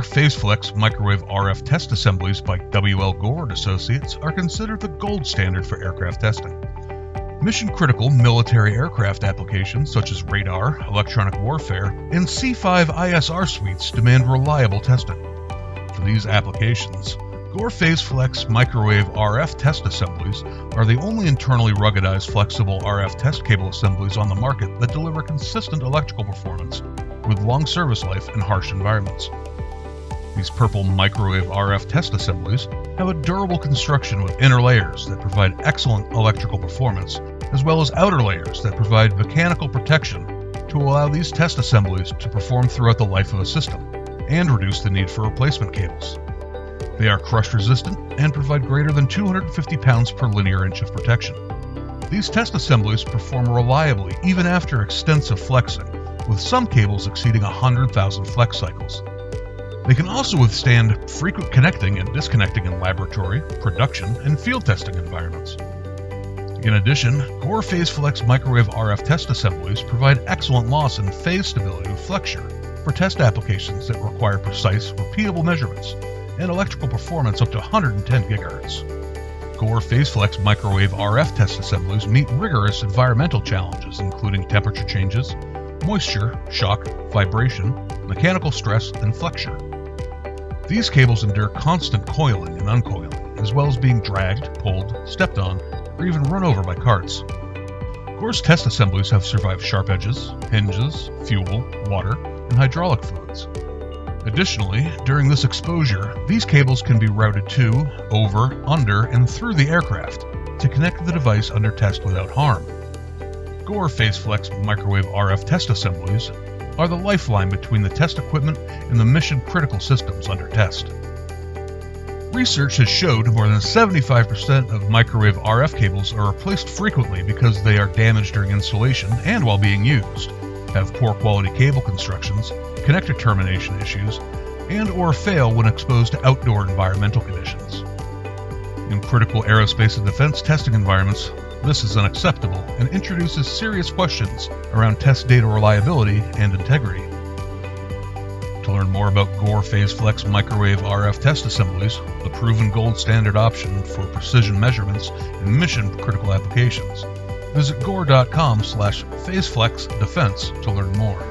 PHASEFLEX Microwave RF Test Assemblies by Gore Associates are considered the gold standard for aircraft testing. Mission-critical military aircraft applications such as radar, electronic warfare, and C5 ISR suites demand reliable testing. For these applications, GORE PHASEFLEX Microwave RF Test Assemblies are the only internally ruggedized flexible RF test cable assemblies on the market that deliver consistent electrical performance with long service life in harsh environments. These purple microwave RF test assemblies have a durable construction with inner layers that provide excellent electrical performance, as well as outer layers that provide mechanical protection to allow these test assemblies to perform throughout the life of a system and reduce the need for replacement cables. They are crush resistant and provide greater than 250 pounds per linear inch of protection. These test assemblies perform reliably even after extensive flexing, with some cables exceeding 100,000 flex cycles. They can also withstand frequent connecting and disconnecting in laboratory, production, and field testing environments. In addition, GORE PHASEFLEX Microwave RF Test Assemblies provide excellent loss and phase stability with flexure for test applications that require precise, repeatable measurements and electrical performance up to 110 GHz. GORE PHASEFLEX Microwave RF Test Assemblies meet rigorous environmental challenges including temperature changes, moisture, shock, vibration, mechanical stress, and flexure. These cables endure constant coiling and uncoiling, as well as being dragged, pulled, stepped on, or even run over by carts. GORE's test assemblies have survived sharp edges, hinges, fuel, water, and hydraulic fluids. Additionally, during this exposure, these cables can be routed to, over, under, and through the aircraft to connect the device under test without harm. GORE PHASEFLEX Microwave RF Test Assemblies are the lifeline between the test equipment and the mission-critical systems under test. Research has showed more than 75% of microwave RF cables are replaced frequently because they are damaged during installation and while being used, have poor quality cable constructions, connector termination issues, and/or fail when exposed to outdoor environmental conditions. In critical aerospace and defense testing environments, this is unacceptable and introduces serious questions around test data reliability and integrity. To learn more about GORE PHASEFLEX Microwave RF Test Assemblies, the proven gold standard option for precision measurements in mission-critical applications, visit gore.com/PhaseFlexDefense to learn more.